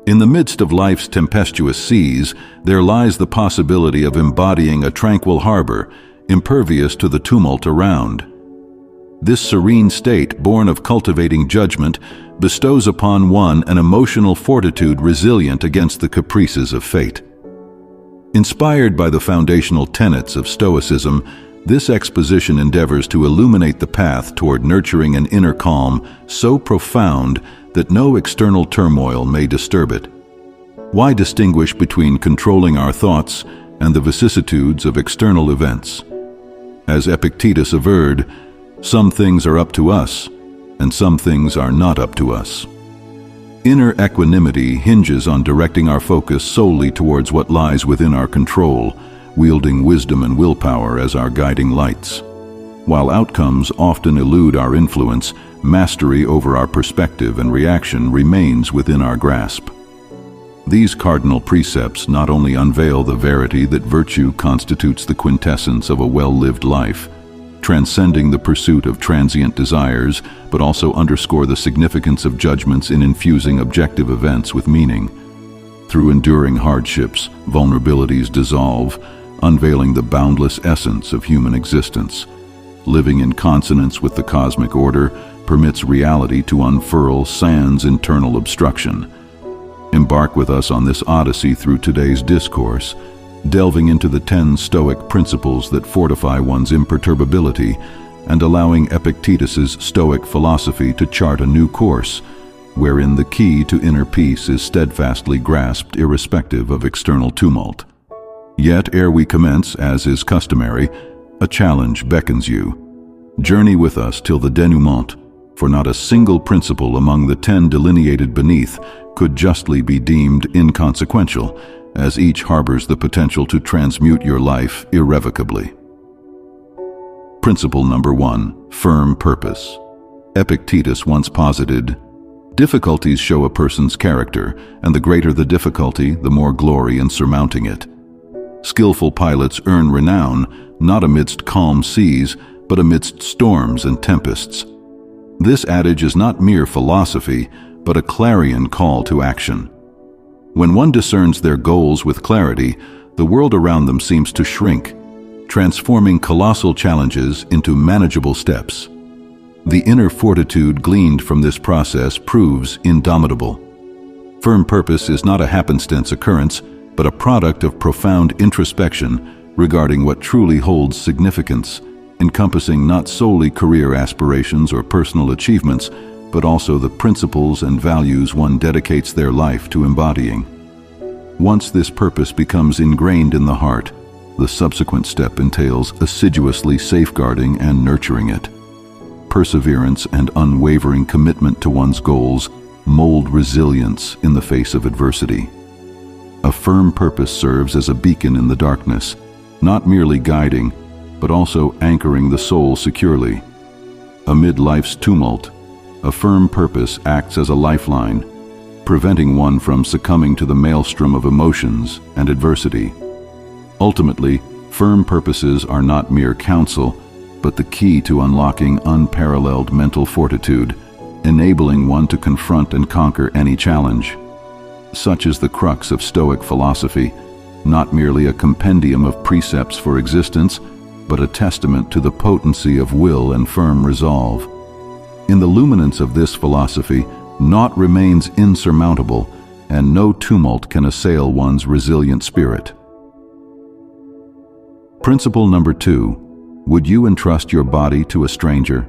In the midst of life's tempestuous seas, there lies the possibility of embodying a tranquil harbor, impervious to the tumult around. This serene state, born of cultivating judgment, bestows upon one an emotional fortitude resilient against the caprices of fate. Inspired by the foundational tenets of Stoicism, this exposition endeavors to illuminate the path toward nurturing an inner calm so profound that no external turmoil may disturb it. Why distinguish between controlling our thoughts and the vicissitudes of external events? As Epictetus averred, some things are up to us, and some things are not up to us. Inner equanimity hinges on directing our focus solely towards what lies within our control, wielding wisdom and willpower as our guiding lights. While outcomes often elude our influence, mastery over our perspective and reaction remains within our grasp. These cardinal precepts not only unveil the verity that virtue constitutes the quintessence of a well-lived life, transcending the pursuit of transient desires, but also underscore the significance of judgments in infusing objective events with meaning. Through enduring hardships, vulnerabilities dissolve, unveiling the boundless essence of human existence. Living in consonance with the cosmic order permits reality to unfurl sans internal obstruction. Embark with us on this odyssey through today's discourse, delving into the 10 Stoic principles that fortify one's imperturbability and allowing Epictetus's Stoic philosophy to chart a new course, wherein the key to inner peace is steadfastly grasped irrespective of external tumult. Yet, ere we commence, as is customary, a challenge beckons you. Journey with us till the denouement, for not a single principle among the 10 delineated beneath could justly be deemed inconsequential, as each harbors the potential to transmute your life irrevocably. Principle number 1, firm purpose. Epictetus once posited, "Difficulties show a person's character, and the greater the difficulty, the more glory in surmounting it." Skillful pilots earn renown, not amidst calm seas, but amidst storms and tempests. This adage is not mere philosophy, but a clarion call to action. When one discerns their goals with clarity, the world around them seems to shrink, transforming colossal challenges into manageable steps. The inner fortitude gleaned from this process proves indomitable. Firm purpose is not a happenstance occurrence, but a product of profound introspection regarding what truly holds significance, encompassing not solely career aspirations or personal achievements, but also the principles and values one dedicates their life to embodying. Once this purpose becomes ingrained in the heart, the subsequent step entails assiduously safeguarding and nurturing it. Perseverance and unwavering commitment to one's goals mold resilience in the face of adversity. A firm purpose serves as a beacon in the darkness, not merely guiding, but also anchoring the soul securely. Amid life's tumult, a firm purpose acts as a lifeline, preventing one from succumbing to the maelstrom of emotions and adversity. Ultimately, firm purposes are not mere counsel, but the key to unlocking unparalleled mental fortitude, enabling one to confront and conquer any challenge. Such is the crux of Stoic philosophy, not merely a compendium of precepts for existence, but a testament to the potency of will and firm resolve. In the luminance of this philosophy, naught remains insurmountable, and no tumult can assail one's resilient spirit. Principle number 2, would you entrust your body to a stranger?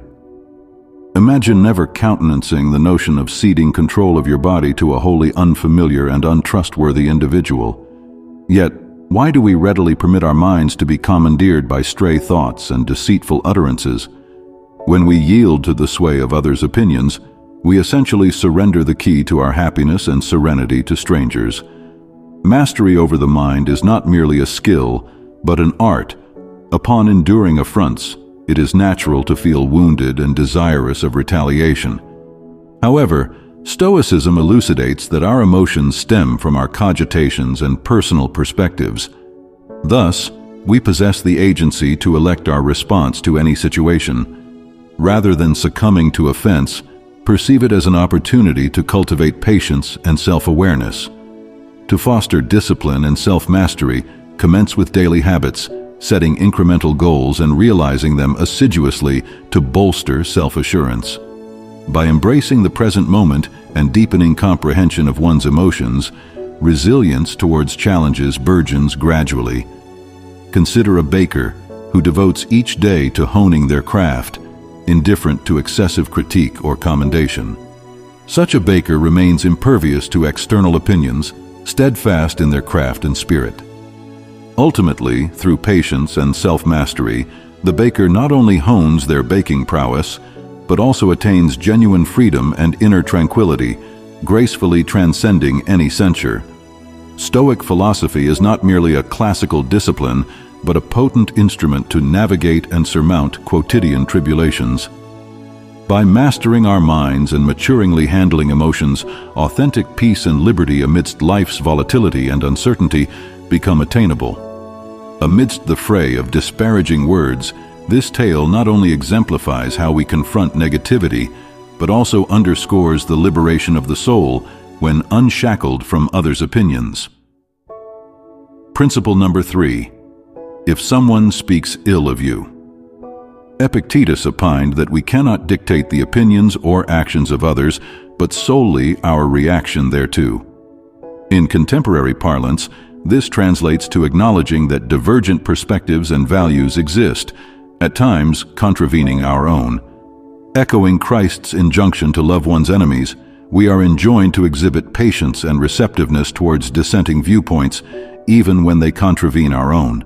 Imagine never countenancing the notion of ceding control of your body to a wholly unfamiliar and untrustworthy individual. Yet, why do we readily permit our minds to be commandeered by stray thoughts and deceitful utterances? When we yield to the sway of others' opinions, we essentially surrender the key to our happiness and serenity to strangers. Mastery over the mind is not merely a skill, but an art. Upon enduring affronts, it is natural to feel wounded and desirous of retaliation. However, Stoicism elucidates that our emotions stem from our cogitations and personal perspectives. Thus, we possess the agency to elect our response to any situation. Rather than succumbing to offense, Perceive it as an opportunity to cultivate patience and self-awareness. To foster discipline and self-mastery, commence with daily habits, setting incremental goals and realizing them assiduously to bolster self-assurance. By embracing the present moment and deepening comprehension of one's emotions, resilience towards challenges burgeons gradually. Consider a baker who devotes each day to honing their craft, indifferent to excessive critique or commendation. Such a baker remains impervious to external opinions, steadfast in their craft and spirit. Ultimately, through patience and self-mastery, the baker not only hones their baking prowess, but also attains genuine freedom and inner tranquility, gracefully transcending any censure. Stoic philosophy is not merely a classical discipline, but a potent instrument to navigate and surmount quotidian tribulations. By mastering our minds and maturingly handling emotions, authentic peace and liberty amidst life's volatility and uncertainty become attainable. Amidst the fray of disparaging words, this tale not only exemplifies how we confront negativity, but also underscores the liberation of the soul when unshackled from others' opinions. Principle number 3. If someone speaks ill of you. Epictetus opined that we cannot dictate the opinions or actions of others, but solely our reaction thereto. In contemporary parlance, this translates to acknowledging that divergent perspectives and values exist, at times contravening our own. Echoing Christ's injunction to love one's enemies, we are enjoined to exhibit patience and receptiveness towards dissenting viewpoints, even when they contravene our own.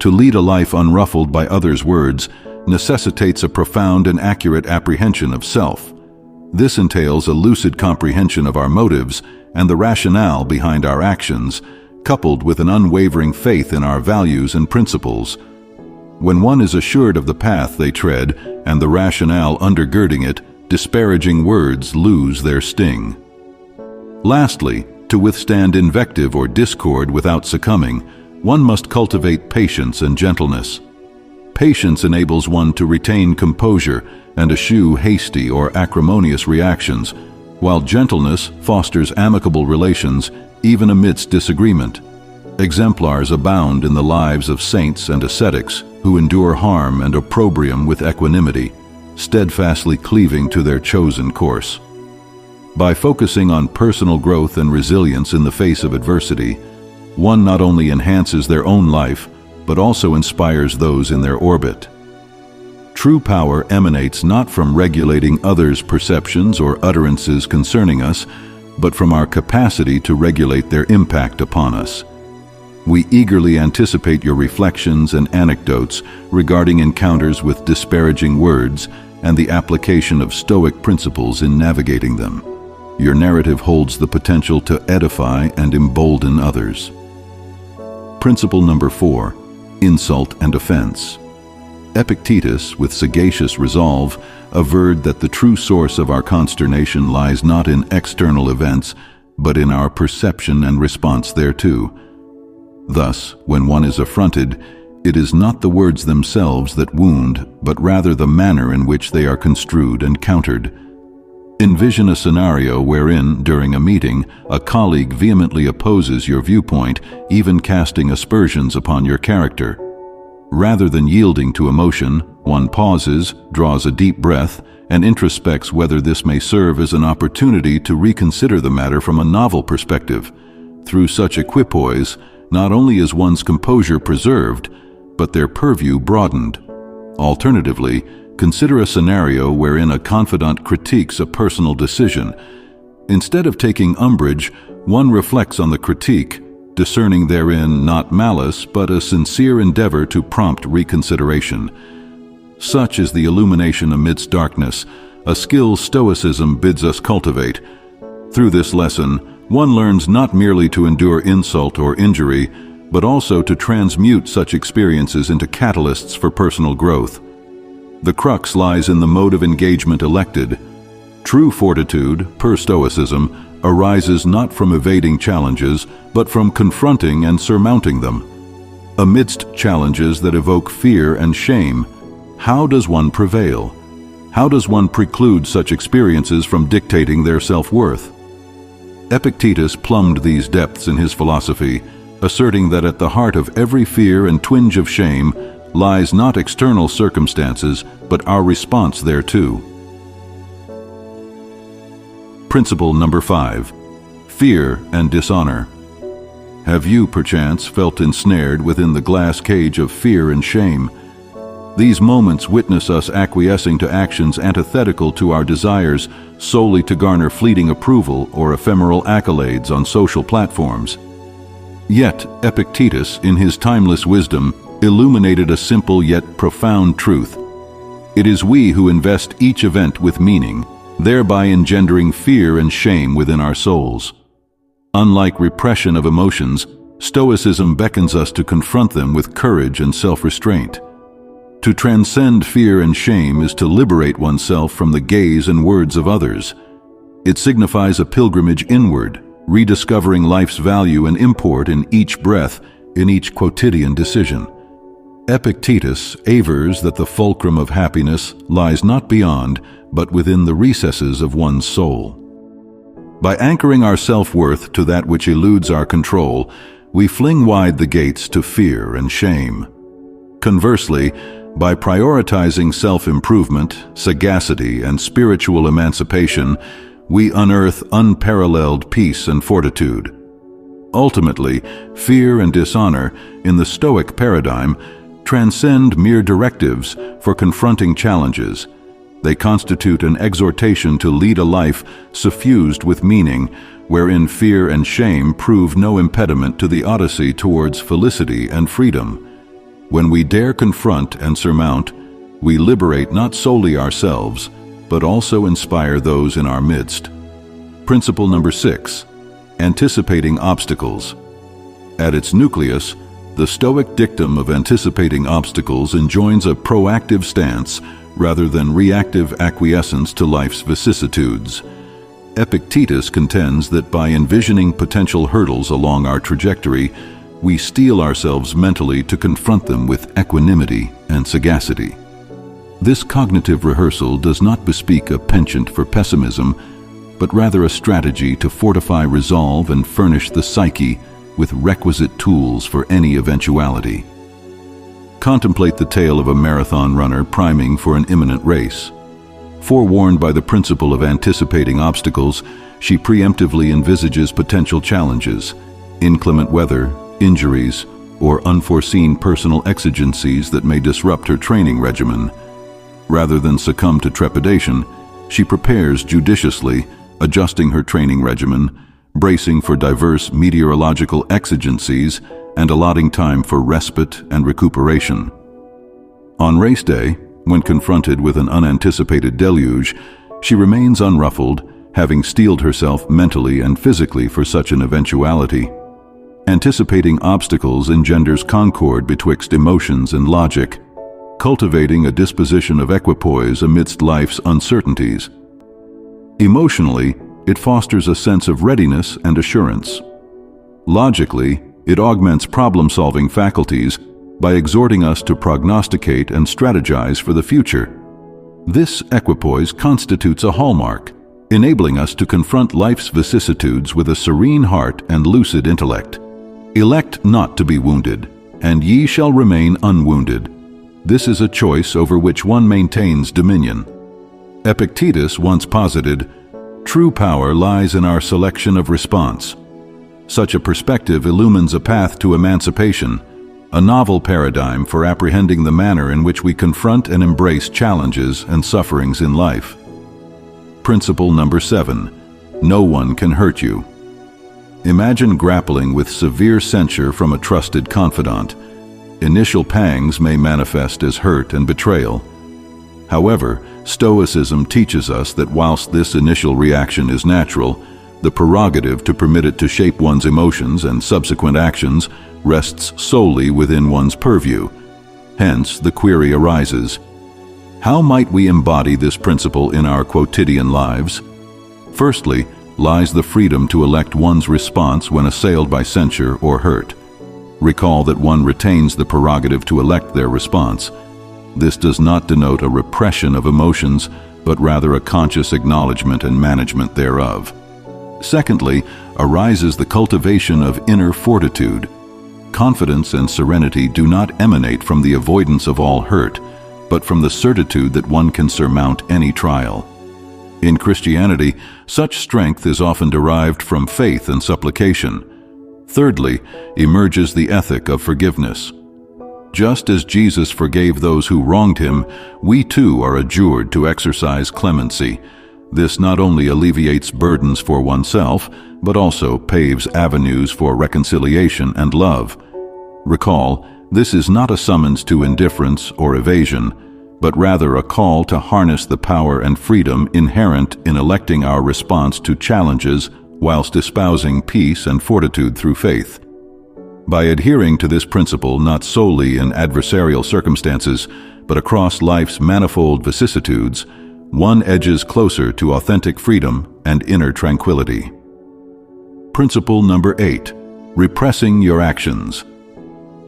To lead a life unruffled by others' words necessitates a profound and accurate apprehension of self. This entails a lucid comprehension of our motives and the rationale behind our actions, coupled with an unwavering faith in our values and principles. When one is assured of the path they tread and the rationale undergirding it, disparaging words lose their sting. Lastly, to withstand invective or discord without succumbing, one must cultivate patience and gentleness. Patience enables one to retain composure and eschew hasty or acrimonious reactions, while gentleness fosters amicable relations even amidst disagreement. Exemplars abound in the lives of saints and ascetics who endure harm and opprobrium with equanimity, steadfastly cleaving to their chosen course. By focusing on personal growth and resilience in the face of adversity, one not only enhances their own life, but also inspires those in their orbit. True power emanates not from regulating others' perceptions or utterances concerning us, but from our capacity to regulate their impact upon us. We eagerly anticipate your reflections and anecdotes regarding encounters with disparaging words and the application of Stoic principles in navigating them. Your narrative holds the potential to edify and embolden others. Principle number 4. Insult and offense. Epictetus, with sagacious resolve, averred that the true source of our consternation lies not in external events, but in our perception and response thereto. Thus, when one is affronted, it is not the words themselves that wound, but rather the manner in which they are construed and countered. Envision a scenario wherein, during a meeting, a colleague vehemently opposes your viewpoint, even casting aspersions upon your character. Rather than yielding to emotion, one pauses, draws a deep breath, and introspects whether this may serve as an opportunity to reconsider the matter from a novel perspective. Through such equipoise, not only is one's composure preserved, but their purview broadened. Alternatively, consider a scenario wherein a confidant critiques a personal decision. Instead of taking umbrage, one reflects on the critique, discerning therein not malice, but a sincere endeavor to prompt reconsideration. Such is the illumination amidst darkness, a skill Stoicism bids us cultivate. Through this lesson, one learns not merely to endure insult or injury, but also to transmute such experiences into catalysts for personal growth. The crux lies in the mode of engagement elected. True fortitude, per Stoicism, arises not from evading challenges, but from confronting and surmounting them. Amidst challenges that evoke fear and shame, how does one prevail? How does one preclude such experiences from dictating their self-worth? Epictetus plumbed these depths in his philosophy, asserting that at the heart of every fear and twinge of shame lies not external circumstances, but our response thereto. Principle number 5. Fear and dishonor. Have you, perchance, felt ensnared within the glass cage of fear and shame? These moments witness us acquiescing to actions antithetical to our desires solely to garner fleeting approval or ephemeral accolades on social platforms. Yet, Epictetus, in his timeless wisdom, illuminated a simple yet profound truth. It is we who invest each event with meaning, thereby engendering fear and shame within our souls. Unlike repression of emotions, Stoicism beckons us to confront them with courage and self-restraint. To transcend fear and shame is to liberate oneself from the gaze and words of others. It signifies a pilgrimage inward, rediscovering life's value and import in each breath, in each quotidian decision. Epictetus avers that the fulcrum of happiness lies not beyond, but within the recesses of one's soul. By anchoring our self-worth to that which eludes our control, we fling wide the gates to fear and shame. Conversely, by prioritizing self-improvement, sagacity, and spiritual emancipation, we unearth unparalleled peace and fortitude. Ultimately, fear and dishonor, in the Stoic paradigm, transcend mere directives for confronting challenges. They constitute an exhortation to lead a life suffused with meaning, wherein fear and shame prove no impediment to the odyssey towards felicity and freedom. When we dare confront and surmount, we liberate not solely ourselves, but also inspire those in our midst. Principle number 6. Anticipating obstacles. At its nucleus, the Stoic dictum of anticipating obstacles enjoins a proactive stance rather than reactive acquiescence to life's vicissitudes. Epictetus contends that by envisioning potential hurdles along our trajectory, we steel ourselves mentally to confront them with equanimity and sagacity. This cognitive rehearsal does not bespeak a penchant for pessimism, but rather a strategy to fortify resolve and furnish the psyche with requisite tools for any eventuality. Contemplate the tale of a marathon runner priming for an imminent race. Forewarned by the principle of anticipating obstacles, she preemptively envisages potential challenges, inclement weather, injuries, or unforeseen personal exigencies that may disrupt her training regimen. Rather than succumb to trepidation, she prepares judiciously, adjusting her training regimen, bracing for diverse meteorological exigencies, and allotting time for respite and recuperation. On race day, when confronted with an unanticipated deluge, she remains unruffled, having steeled herself mentally and physically for such an eventuality. Anticipating obstacles engenders concord betwixt emotions and logic, cultivating a disposition of equipoise amidst life's uncertainties. Emotionally, it fosters a sense of readiness and assurance. Logically, it augments problem-solving faculties by exhorting us to prognosticate and strategize for the future. This equipoise constitutes a hallmark, enabling us to confront life's vicissitudes with a serene heart and lucid intellect. Elect not to be wounded, and ye shall remain unwounded. This is a choice over which one maintains dominion. Epictetus once posited, "True power lies in our selection of response." Such a perspective illumines a path to emancipation, a novel paradigm for apprehending the manner in which we confront and embrace challenges and sufferings in life. Principle number 7. No one can hurt you. Imagine grappling with severe censure from a trusted confidant. Initial pangs may manifest as hurt and betrayal. However, Stoicism teaches us that whilst this initial reaction is natural, the prerogative to permit it to shape one's emotions and subsequent actions rests solely within one's purview. Hence, the query arises, how might we embody this principle in our quotidian lives? Firstly, lies the freedom to elect one's response when assailed by censure or hurt. Recall that one retains the prerogative to elect their response. This does not denote a repression of emotions, but rather a conscious acknowledgement and management thereof. Secondly, arises the cultivation of inner fortitude. Confidence and serenity do not emanate from the avoidance of all hurt, but from the certitude that one can surmount any trial. In Christianity, such strength is often derived from faith and supplication. Thirdly, emerges the ethic of forgiveness. Just as Jesus forgave those who wronged him, we too are adjured to exercise clemency. This not only alleviates burdens for oneself, but also paves avenues for reconciliation and love. Recall, this is not a summons to indifference or evasion, but rather a call to harness the power and freedom inherent in electing our response to challenges whilst espousing peace and fortitude through faith. By adhering to this principle not solely in adversarial circumstances, but across life's manifold vicissitudes, one edges closer to authentic freedom and inner tranquility. Principle number 8. Repressing your actions.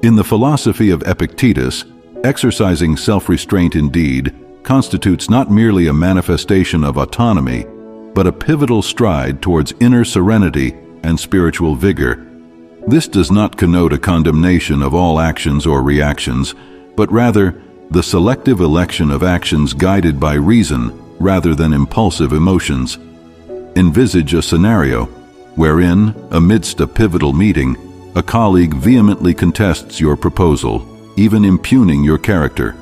In the philosophy of Epictetus, exercising self-restraint indeed constitutes not merely a manifestation of autonomy, but a pivotal stride towards inner serenity and spiritual vigor. This does not connote a condemnation of all actions or reactions, but rather the selective election of actions guided by reason rather than impulsive emotions. Envisage a scenario wherein, amidst a pivotal meeting, a colleague vehemently contests your proposal, even impugning your character.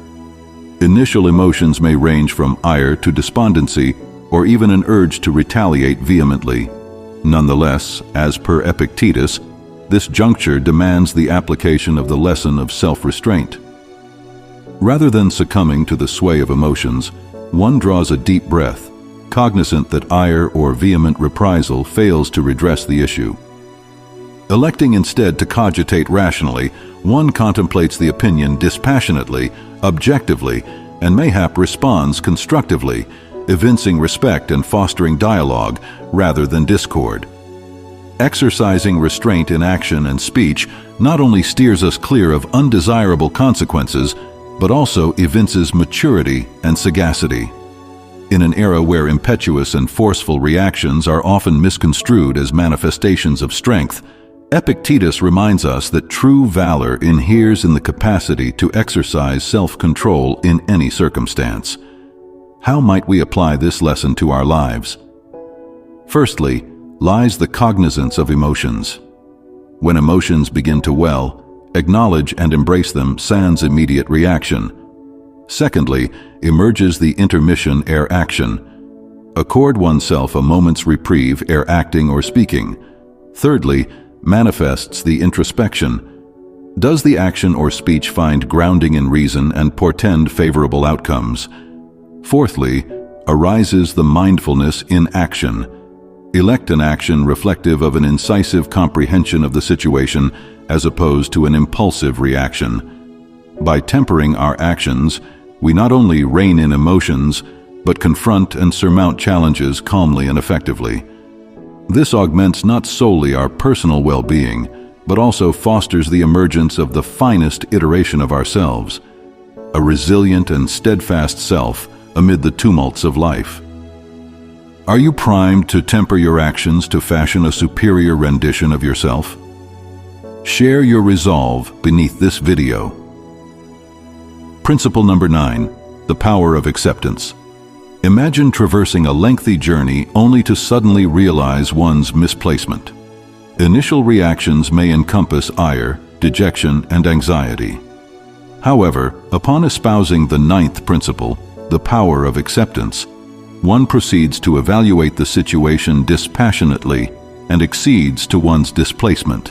Initial emotions may range from ire to despondency, or even an urge to retaliate vehemently. Nonetheless, as per Epictetus, this juncture demands the application of the lesson of self-restraint. Rather than succumbing to the sway of emotions, one draws a deep breath, cognizant that ire or vehement reprisal fails to redress the issue. Electing instead to cogitate rationally, one contemplates the opinion dispassionately, objectively, and mayhap responds constructively, evincing respect and fostering dialogue rather than discord. Exercising restraint in action and speech not only steers us clear of undesirable consequences, but also evinces maturity and sagacity. In an era where impetuous and forceful reactions are often misconstrued as manifestations of strength, Epictetus reminds us that true valor inheres in the capacity to exercise self-control in any circumstance. How might we apply this lesson to our lives? Firstly, lies the cognizance of emotions. When emotions begin to well, acknowledge and embrace them sans immediate reaction. Secondly, emerges the intermission ere action. Accord oneself a moment's reprieve ere acting or speaking. Thirdly, manifests the introspection. Does the action or speech find grounding in reason and portend favorable outcomes? Fourthly, arises the mindfulness in action. Elect an action reflective of an incisive comprehension of the situation as opposed to an impulsive reaction. By tempering our actions, we not only rein in emotions, but confront and surmount challenges calmly and effectively. This augments not solely our personal well-being, but also fosters the emergence of the finest iteration of ourselves, a resilient and steadfast self amid the tumults of life. Are you primed to temper your actions to fashion a superior rendition of yourself? Share your resolve beneath this video. Principle number 9, the power of acceptance. Imagine traversing a lengthy journey only to suddenly realize one's misplacement. Initial reactions may encompass ire, dejection, and anxiety. However, upon espousing the 9th principle, the power of acceptance, one proceeds to evaluate the situation dispassionately and accedes to one's displacement.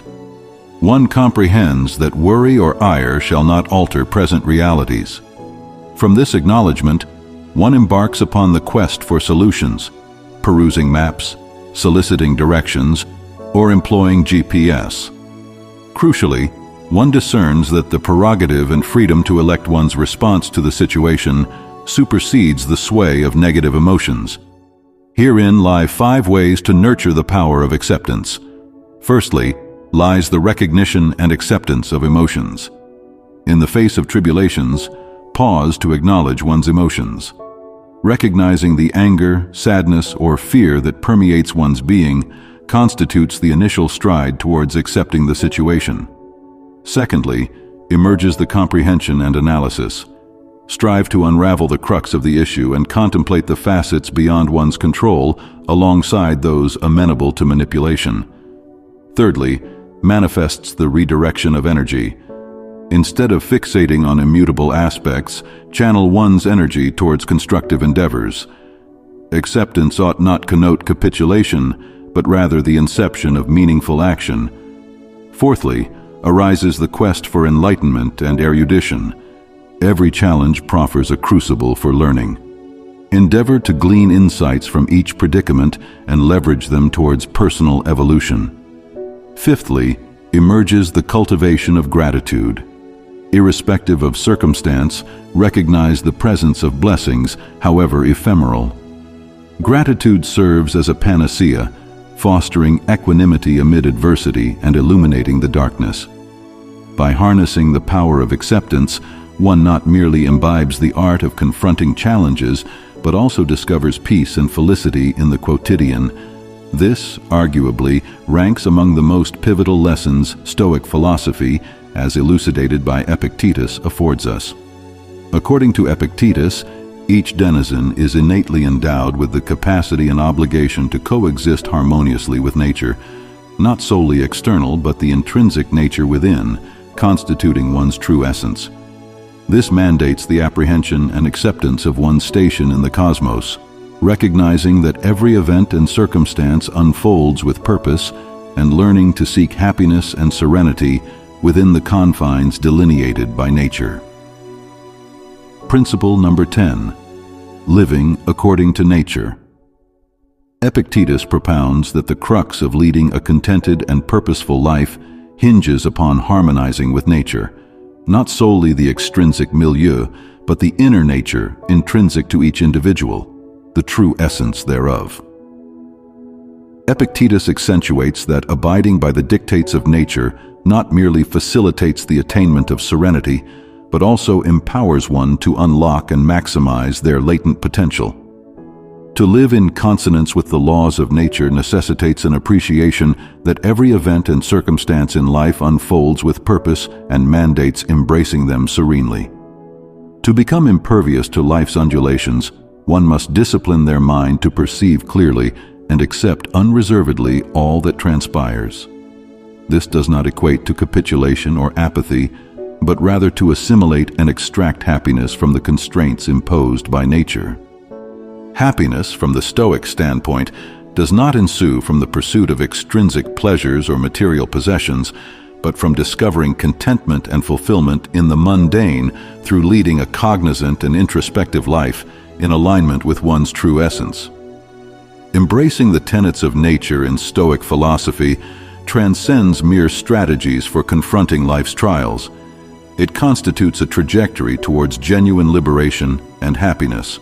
One comprehends that worry or ire shall not alter present realities. From this acknowledgement, one embarks upon the quest for solutions, perusing maps, soliciting directions, or employing GPS. Crucially, one discerns that the prerogative and freedom to elect one's response to the situation supersedes the sway of negative emotions. Herein lie 5 ways to nurture the power of acceptance. Firstly, lies the recognition and acceptance of emotions. In the face of tribulations, Pause to acknowledge one's emotions. Recognizing the anger, sadness, or fear that permeates one's being constitutes the initial stride towards accepting the situation. Secondly, emerges the comprehension and analysis. Strive to unravel the crux of the issue and contemplate the facets beyond one's control alongside those amenable to manipulation. Thirdly, manifests the redirection of energy. Instead of fixating on immutable aspects, channel one's energy towards constructive endeavors. Acceptance ought not connote capitulation, but rather the inception of meaningful action. Fourthly, arises the quest for enlightenment and erudition. Every challenge proffers a crucible for learning. Endeavor to glean insights from each predicament and leverage them towards personal evolution. Fifthly, emerges the cultivation of gratitude. Irrespective of circumstance, recognize the presence of blessings, however ephemeral. Gratitude serves as a panacea, fostering equanimity amid adversity and illuminating the darkness. By harnessing the power of acceptance, one not merely imbibes the art of confronting challenges, but also discovers peace and felicity in the quotidian. This, arguably, ranks among the most pivotal lessons Stoic philosophy, as elucidated by Epictetus, affords us. According to Epictetus, each denizen is innately endowed with the capacity and obligation to coexist harmoniously with nature, not solely external, but the intrinsic nature within, constituting one's true essence. This mandates the apprehension and acceptance of one's station in the cosmos, recognizing that every event and circumstance unfolds with purpose and learning to seek happiness and serenity within the confines delineated by nature. Principle number 10. Living according to nature. Epictetus propounds that the crux of leading a contented and purposeful life hinges upon harmonizing with nature, not solely the extrinsic milieu, but the inner nature intrinsic to each individual, the true essence thereof. Epictetus accentuates that abiding by the dictates of nature not merely facilitates the attainment of serenity, but also empowers one to unlock and maximize their latent potential. To live in consonance with the laws of nature necessitates an appreciation that every event and circumstance in life unfolds with purpose and mandates embracing them serenely. To become impervious to life's undulations, one must discipline their mind to perceive clearly and accept unreservedly all that transpires. This does not equate to capitulation or apathy, but rather to assimilate and extract happiness from the constraints imposed by nature. Happiness, from the Stoic standpoint, does not ensue from the pursuit of extrinsic pleasures or material possessions, but from discovering contentment and fulfillment in the mundane through leading a cognizant and introspective life in alignment with one's true essence. Embracing the tenets of nature in Stoic philosophy transcends mere strategies for confronting life's trials. It constitutes a trajectory towards genuine liberation and happiness.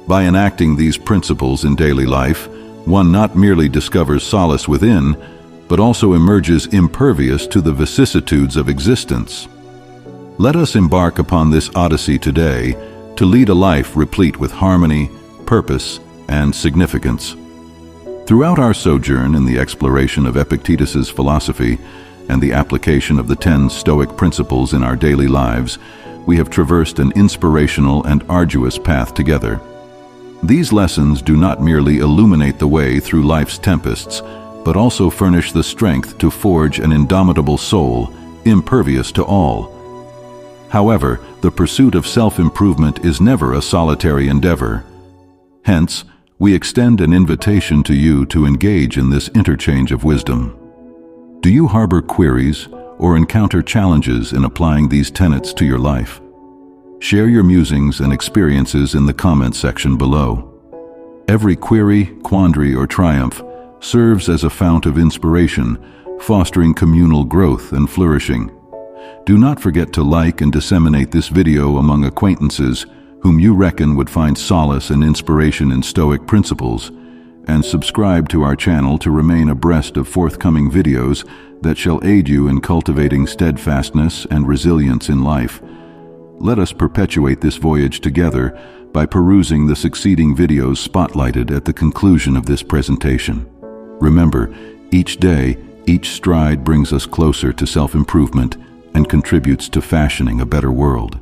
By enacting these principles in daily life, one not merely discovers solace within, but also emerges impervious to the vicissitudes of existence. Let us embark upon this odyssey today to lead a life replete with harmony, purpose, and significance. Throughout our sojourn in the exploration of Epictetus's philosophy and the application of the 10 Stoic principles in our daily lives, we have traversed an inspirational and arduous path together. These lessons do not merely illuminate the way through life's tempests, but also furnish the strength to forge an indomitable soul, impervious to all. However, the pursuit of self-improvement is never a solitary endeavor. Hence, we extend an invitation to you to engage in this interchange of wisdom. Do you harbor queries or encounter challenges in applying these tenets to your life? Share your musings and experiences in the comment section below. Every query, quandary, or triumph serves as a fount of inspiration, fostering communal growth and flourishing. Do not forget to like and disseminate this video among acquaintances whom you reckon would find solace and inspiration in Stoic principles, and subscribe to our channel to remain abreast of forthcoming videos that shall aid you in cultivating steadfastness and resilience in life. Let us perpetuate this voyage together by perusing the succeeding videos spotlighted at the conclusion of this presentation. Remember, each day, each stride brings us closer to self-improvement and contributes to fashioning a better world.